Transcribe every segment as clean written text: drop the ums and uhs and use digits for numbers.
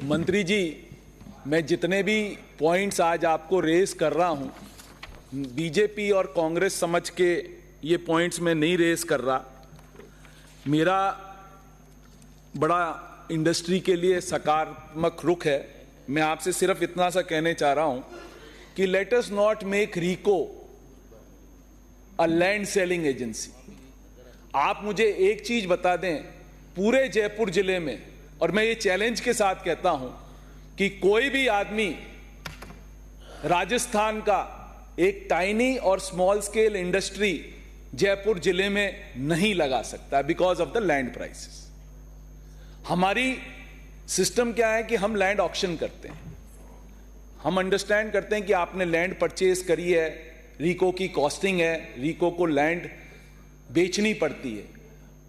मंत्री जी, मैं जितने भी पॉइंट्स आज आपको रेस कर रहा हूं, बीजेपी और कांग्रेस समझ के ये पॉइंट्स मैं नहीं रेस कर रहा। मेरा बड़ा इंडस्ट्री के लिए सकारात्मक रुख है। मैं आपसे सिर्फ इतना सा कहने चाह रहा हूं कि let us not make RIICO a land selling agency. आप मुझे एक चीज बता दें, पूरे जयपुर जिले में, और मैं ये चैलेंज के साथ कहता हूं कि कोई भी आदमी राजस्थान का एक टाइनी और स्मॉल स्केल इंडस्ट्री जयपुर जिले में नहीं लगा सकता because of the land prices. हमारी सिस्टम क्या है कि हम लैंड ऑक्शन करते हैं। हम अंडरस्टैंड करते हैं कि आपने लैंड परचेज करी है, रीको की कॉस्टिंग है, रीको को लैंड बेचनी पड़ती है,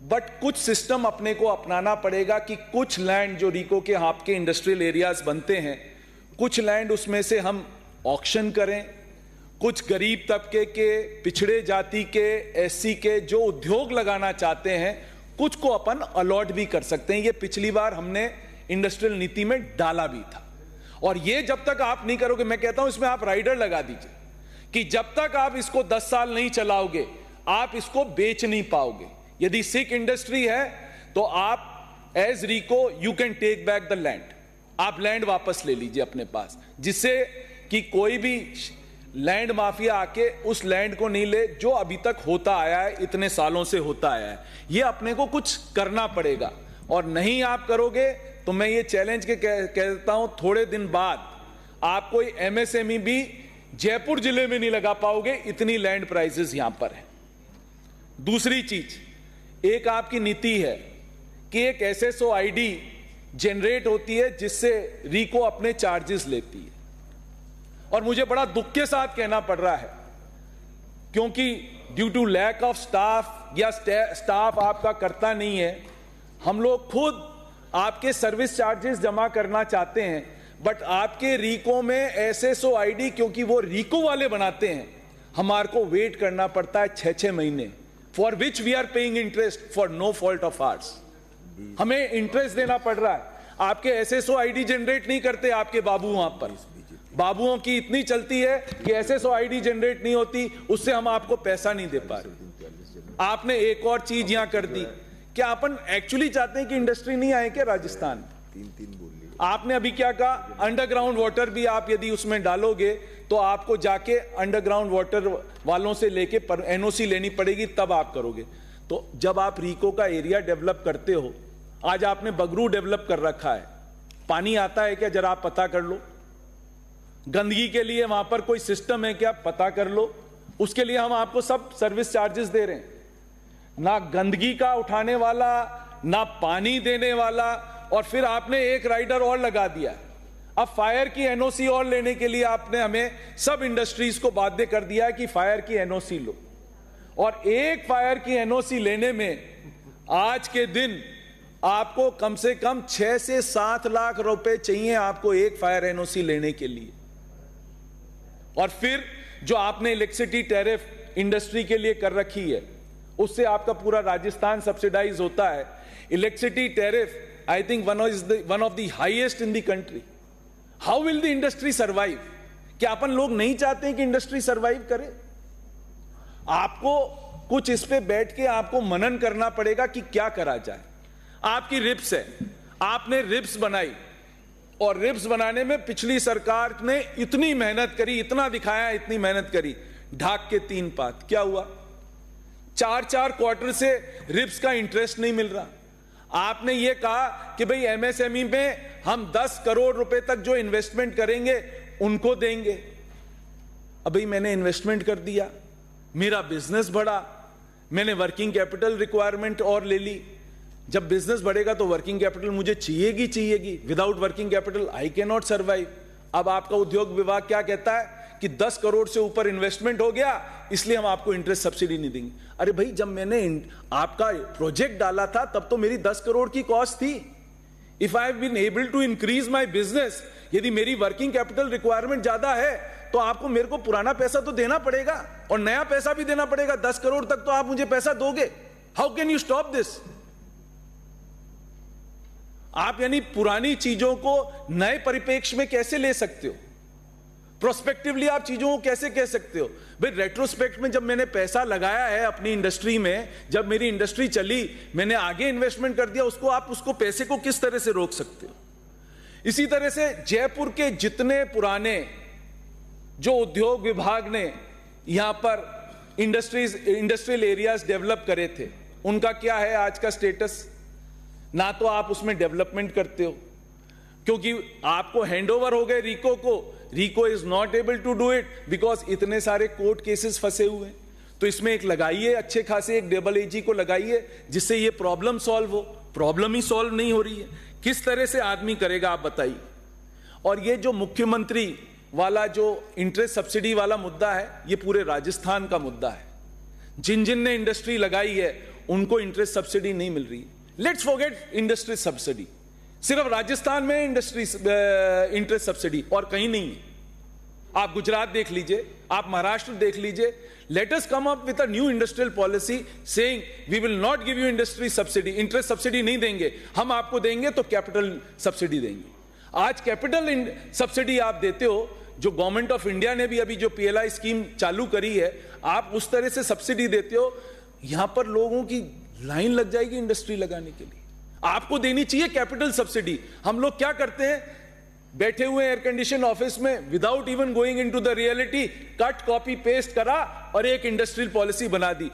बट कुछ सिस्टम अपने को अपनाना पड़ेगा कि कुछ लैंड जो रीको के आपके इंडस्ट्रियल एरियाज बनते हैं, कुछ लैंड उसमें से हम ऑक्शन करें, कुछ गरीब तबके के, पिछड़े जाति के, एससी के जो उद्योग लगाना चाहते हैं, कुछ को अपन अलॉट भी कर सकते हैं। ये पिछली बार हमने इंडस्ट्रियल नीति में डाला भी था। और ये जब तक आप नहीं करोगे, मैं कहता हूं इसमें आप राइडर लगा दीजिए कि जब तक आप इसको 10 साल नहीं चलाओगे आप इसको बेच नहीं पाओगे। यदि सिक इंडस्ट्री है तो आप as RIICO you can take back the land, आप लैंड वापस ले लीजिए अपने पास, जिससे कि कोई भी लैंड माफिया आके उस लैंड को नहीं ले जो अभी तक होता आया है, इतने सालों से होता आया है। ये अपने को कुछ करना पड़ेगा, और नहीं आप करोगे तो मैं ये चैलेंज के कहता हूं, थोड़े दिन बाद आप कोई एमएसएमई भी जयपुर जिले में नहीं लगा पाओगे, इतनी लैंड प्राइसेस यहां पर है। दूसरी चीज, एक आपकी नीति है कि एक एसएसओ आईडी जनरेट होती है जिससे रीको अपने चार्जेस लेती है, और मुझे बड़ा दुख के साथ कहना पड़ रहा है क्योंकि due to lack of staff या स्टाफ आपका करता नहीं है, हम लोग खुद आपके सर्विस चार्जेस जमा करना चाहते हैं, बट आपके रीको में एसएसओ आईडी क्योंकि वो रीको वाले बनाते हैं, हमारे को वेट करना पड़ता है 6-6 महीने, for which we are paying interest for no fault of ours. हमें इंटरेस्ट देना पड़ रहा है। आपके एसएसओ आईडी जनरेट नहीं करते आपके बाबू, वहां पर बाबुओं की इतनी चलती है कि एसएसओ आईडी जनरेट नहीं होती, उससे हम आपको पैसा नहीं दे पा रहे। आपने एक और चीज यहां कर दी, क्या अपन एक्चुअली चाहते हैं कि इंडस्ट्री नहीं आए क्या राजस्थान? आपने अभी क्या कहा, अंडरग्राउंड वाटर भी आप यदि उसमें डालोगे तो आपको जाके अंडरग्राउंड वाटर वालों से लेके एनओसी लेनी पड़ेगी, तब आप करोगे। तो जब आप रीको का एरिया डेवलप करते हो, आज आपने बगरू डेवलप कर रखा है, पानी आता है क्या जरा आप पता कर लो। गंदगी के लिए वहां पर कोई सिस्टम है क्या, पता कर लो। उसके लिए हम आपको सब सर्विस चार्जेस दे रहे हैं, ना गंदगी का उठाने वाला, ना पानी देने वाला, और फिर आपने एक राइडर और लगा दिया। अब फायर की एनओसी और लेने के लिए आपने हमें सब इंडस्ट्रीज को बाध्य कर दिया है कि फायर की एनओसी लो, और एक फायर की एनओसी लेने में आज के दिन आपको कम से कम 6 से 7 लाख रुपए चाहिए आपको एक फायर एनओसी लेने के लिए। और फिर जो आपने इलेक्ट्रिसिटी टैरिफ इंडस्ट्री के लिए कर रखी है, उससे आपका पूरा राजस्थान सब्सिडाइज होता है। Electricity tariff I think one of the highest in the country. How will the industry survive? क्या अपन लोग नहीं चाहते हैं कि इंडस्ट्री सर्वाइव करे? आपको कुछ इस पे बैठ के आपको मनन करना पड़ेगा कि क्या करा जाए। आपकी रिप्स है, आपने रिप्स बनाई, और रिप्स बनाने में पिछली सरकार ने इतनी मेहनत करी, इतना दिखाया, इतनी मेहनत करी, ढाक के 3 पात, क्या हुआ? 4-4 क्वार्टर से रिप्स का इंटरेस्ट नहीं मिल रहा। आपने ये कहा कि भाई एमएसएमई में हम 10 करोड़ रुपए तक जो इन्वेस्टमेंट करेंगे उनको देंगे। अब भाई मैंने इन्वेस्टमेंट कर दिया, मेरा बिजनेस बढ़ा, मैंने वर्किंग कैपिटल रिक्वायरमेंट और ले ली। जब बिजनेस बढ़ेगा तो वर्किंग कैपिटल मुझे चाहिएगी। Without working capital I can not survive. अब आपका उद्योग विभाग क्या कहता है कि 10 करोड़ से ऊपर इन्वेस्टमेंट हो गया, इसलिए हम आपको इंटरेस्ट सब्सिडी नहीं देंगे। अरे भाई, जब मैंने आपका प्रोजेक्ट डाला था तब तो मेरी 10 करोड़ की कॉस्ट थी। If I have been able to increase my business, यदि मेरी वर्किंग कैपिटल रिक्वायरमेंट ज्यादा है तो आपको मेरे को पुराना पैसा तो देना पड़ेगा और नया पैसा भी देना पड़ेगा। 10 करोड़ तक तो आप मुझे पैसा दोगे। How can you stop this? आप यानी पुरानी चीजों को नए परिप्रेक्ष्य में कैसे ले सकते हो? प्रोस्पेक्टिवली आप चीजों को कैसे कह सकते हो? भाई रेट्रोस्पेक्ट में जब मैंने पैसा लगाया है अपनी इंडस्ट्री में, जब मेरी इंडस्ट्री चली, मैंने आगे इन्वेस्टमेंट कर दिया, उसको पैसे को किस तरह से रोक सकते हो? इसी तरह से जयपुर के जितने पुराने जो उद्योग विभाग ने यहां पर इंडस्ट्रियल एरियाज डेवलप करे थे, उनका क्या है आज का स्टेटस? ना तो आप उसमें डेवलपमेंट करते हो क्योंकि आपको हैंडओवर हो गए रीको को। RIICO is not able to do it because इतने सारे कोर्ट केसेस फंसे हुए हैं। तो इसमें एक लगाइए, अच्छे खासे एक डबल एजी को लगाइए जिससे ये प्रॉब्लम सॉल्व हो। प्रॉब्लम ही सॉल्व नहीं हो रही है, किस तरह से आदमी करेगा आप बताइए? और ये जो मुख्यमंत्री वाला जो इंटरेस्ट सब्सिडी वाला मुद्दा है, ये पूरे राजस्थान का मुद्दा है। जिन जिन ने इंडस्ट्री लगाई है उनको इंटरेस्ट सब्सिडी नहीं मिल रही है। लेट्स फॉरगेट इंडस्ट्री सब्सिडी, सिर्फ राजस्थान में इंडस्ट्री इंटरेस्ट सब्सिडी और कहीं नहीं है। आप गुजरात देख लीजिए, आप महाराष्ट्र देख लीजिए। Let us come up with a new industrial policy saying we will not give you industry subsidy, interest subsidy नहीं देंगे हम आपको, देंगे तो कैपिटल सब्सिडी देंगे। आज कैपिटल सब्सिडी आप देते हो, जो गवर्नमेंट ऑफ इंडिया ने भी अभी जो PLI स्कीम चालू करी है, आप उस तरह से सब्सिडी देते हो, यहां पर लोगों की लाइन लग जाएगी इंडस्ट्री लगाने के लिए। आपको देनी चाहिए कैपिटल सब्सिडी। हम लोग क्या करते हैं, बैठे हुए एयर कंडीशन ऑफिस में without even going into the reality, cut copy paste करा और एक इंडस्ट्रियल पॉलिसी बना दी।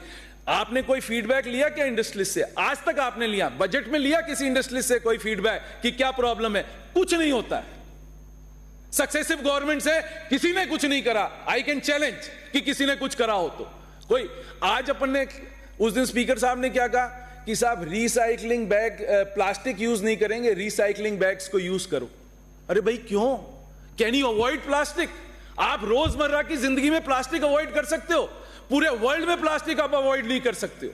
आपने कोई फीडबैक लिया क्या इंडस्ट्रियलिस्ट से? आज तक आपने लिया? बजट में लिया किसी इंडस्ट्रियलिस्ट से कोई फीडबैक कि क्या प्रॉब्लम है? कुछ नहीं होता है। सक्सेसिव गवर्नमेंट से किसी ने कुछ नहीं करा। आई कैन चैलेंज कि किसी ने कुछ करा हो तो कोई। आज अपन ने, उस दिन स्पीकर साहब ने क्या कहा कि साहब रिसाइकलिंग बैग, प्लास्टिक यूज नहीं करेंगे, रिसाइकलिंग बैग्स को यूज करो। अरे भाई क्यों? Can you avoid plastic? आप रोजमर्रा की जिंदगी में प्लास्टिक अवॉइड कर सकते हो, पूरे वर्ल्ड में प्लास्टिक आप अवॉइड नहीं कर सकते हो।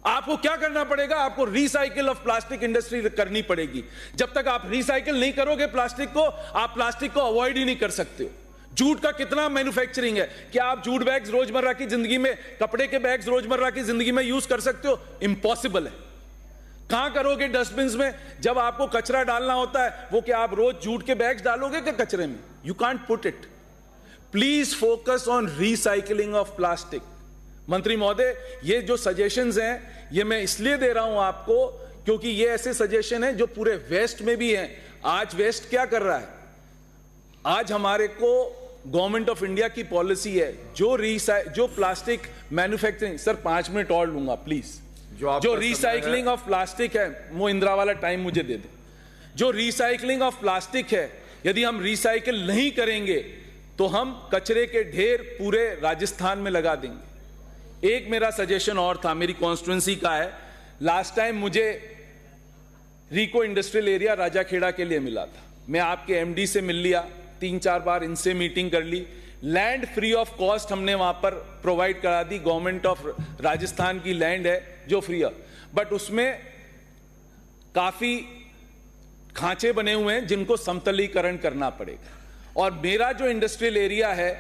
आपको क्या करना पड़ेगा? आपको रिसाइकिल ऑफ प्लास्टिक इंडस्ट्री करनी पड़ेगी। जब तक आप रिसाइकिल नहीं करोगे प्लास्टिक को, आप प्लास्टिक को अवॉइड ही नहीं कर सकते हो। जूट का कितना मैन्युफैक्चरिंग है, क्या आप जूट बैग्स रोजमर्रा की जिंदगी में, कपड़े के बैग्स रोजमर्रा की जिंदगी में यूज कर सकते हो? इंपॉसिबल है। कहां करोगे? डस्टबिन में। जब आपको कचरा डालना होता है, वो क्या आप रोज जूट के बैग्स डालोगे क्या कचरे में? You can't put it. Please focus on recycling of plastic. मंत्री महोदय, ये जो सजेशंस हैं, ये मैं इसलिए दे रहा हूं आपको क्योंकि ये ऐसे सजेशन हैं जो पूरे वेस्ट में भी हैं। आज वेस्ट क्या कर रहा है? आज हमारे को गवर्नमेंट ऑफ इंडिया की पॉलिसी है जो प्लास्टिक मैन्युफैक्चरिंग, सर 5 मिनट और लूंगा प्लीज। जो रिसाइकलिंग ऑफ प्लास्टिक है, वो इंदिरा वाला टाइम मुझे दे दे। जो रिसाइकलिंग ऑफ प्लास्टिक है, यदि हम रिसाइकिल नहीं करेंगे तो हम कचरे के ढेर पूरे राजस्थान में लगा देंगे। एक मेरा सजेशन और था, मेरी कॉन्स्टिट्यूंसी का है। लास्ट टाइम मुझे रीको इंडस्ट्रियल एरिया राजाखेड़ा के लिए मिला था, मैं आपके MD से मिल लिया, 3-4 बार इनसे मीटिंग कर ली। लैंड फ्री ऑफ कॉस्ट हमने वहां पर प्रोवाइड करा दी। गवर्नमेंट ऑफ राजस्थान की लैंड है जो फ्री है, बट उसमें काफी खांचे बने हुए हैं जिनको समतलीकरण करना पड़ेगा। और मेरा जो इंडस्ट्रियल एरिया है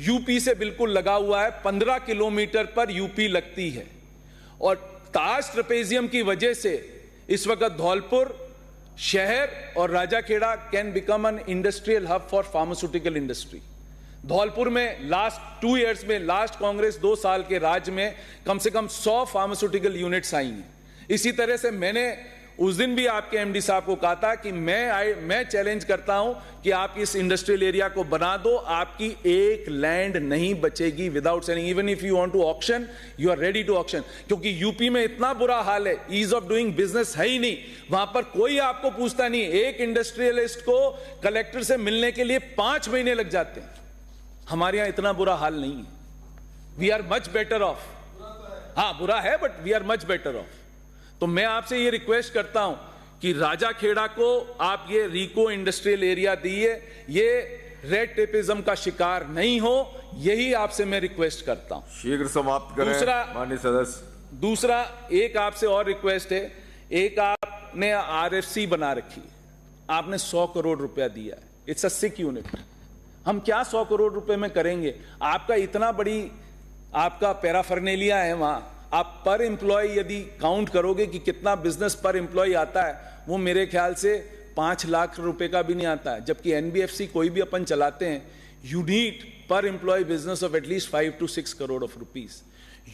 यूपी से बिल्कुल लगा हुआ है, 15 किलोमीटर पर यूपी लगती है। और ताज ट्रेपेजियम की वजह से इस वक्त धौलपुर शहर और Rajakhera can become an industrial hub for pharmaceutical industry. Dholpur में लास्ट 2 इयर्स में, लास्ट कांग्रेस 2 साल के राज में कम से कम 100 फार्मास्यूटिकल यूनिट्स आई हैं। इसी तरह से मैंने उस दिन भी आपके MD साहब को कहा था कि मैं चैलेंज करता हूं कि आप इस इंडस्ट्रियल एरिया को बना दो, आपकी एक लैंड नहीं बचेगी without selling. Even if you want to auction, you are ready to auction. क्योंकि यूपी में इतना बुरा हाल है, ईज ऑफ डूइंग बिजनेस है ही नहीं, वहां पर कोई आपको पूछता नहीं। एक इंडस्ट्रियलिस्ट को कलेक्टर से मिलने के लिए 5 महीने लग जाते हैं। हमारे यहां इतना बुरा हाल नहीं है। We are much better off. हाँ बुरा है, but we are much better off. तो मैं आपसे ये रिक्वेस्ट करता हूं कि राजाखेड़ा को आप ये रीको इंडस्ट्रियल एरिया दिए, ये रेड टेपिज्म का शिकार नहीं हो, यही आपसे मैं रिक्वेस्ट करता हूं। शीघ्र समाप्त करें माननीय सदस्य। दूसरा एक आपसे और रिक्वेस्ट है, एक आपने RFC बना रखी है, आपने 100 करोड़ रुपया दिया है। It's a sick unit. हम क्या 100 करोड़ रुपए में करेंगे? आपका इतना बड़ी आपका पैराफर्नेलिया है वहां, आप पर एम्प्लॉय यदि काउंट करोगे कि कितना बिजनेस पर एम्प्लॉय आता है, वो मेरे ख्याल से 5 लाख रुपए का भी नहीं आता है, जबकि एनबीएफसी कोई भी अपन चलाते हैं, you need per employee business of at least 5 to 6 crore of rupees.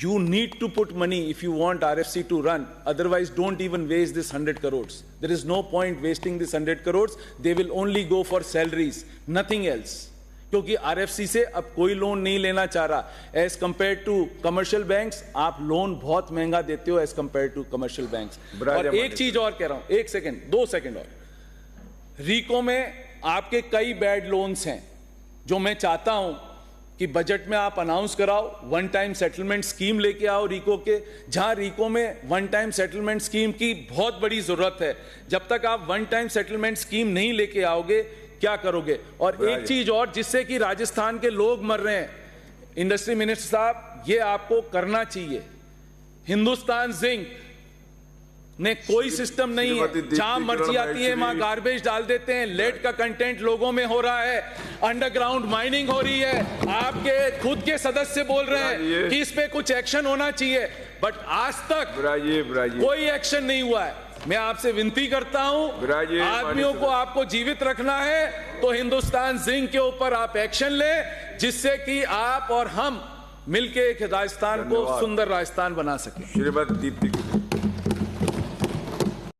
You need to put money if you want RFC to run. Otherwise, don't even waste this 100 crores. There is no point wasting this 100 crores. They will only go for salaries, nothing else. क्योंकि RFC से अब कोई loan नहीं लेना चाह रहा. As compared to commercial banks, आप loan बहुत महंगा देते हो as compared to commercial banks. और एक चीज और कह रहा हूं, 1 सेकेंड, 2 सेकेंड और. रीको में आपके कई बैड लोन्स हैं, जो मैं चाहता हूं कि बजट में आप अनाउंस कराओ. वन टाइम सेटलमेंट स्कीम लेके आओ रीको के, जहां रीको में वन टाइम सेटलमेंट स्कीम की बहुत बड़ी जरूरत है. जब तक आप वन टाइम सेटलमेंट स्कीम नहीं लेके आओगे, क्या करोगे? और एक चीज और, जिससे कि राजस्थान के लोग मर रहे हैं, इंडस्ट्री मिनिस्टर साहब, ये आपको करना चाहिए. हिंदुस्तान जिंक ने कोई सिस्टम नहीं है, जहां मर्जी आती है वहां गार्बेज डाल देते हैं. लेड का कंटेंट लोगों में हो रहा है, अंडरग्राउंड माइनिंग हो रही है. आपके खुद के सदस्य बोल रहे हैं कि इस पे कुछ एक्शन होना चाहिए, बट आज तक कोई एक्शन नहीं हुआ है. मैं आपसे विनती करता हूं, आदमियों को आपको जीवित रखना है तो हिंदुस्तान जिंक के ऊपर आप एक्शन लें, जिससे कि आप और हम मिलकर एक राजस्थान को सुंदर राजस्थान बना सकें. श्रीमती दीप्ति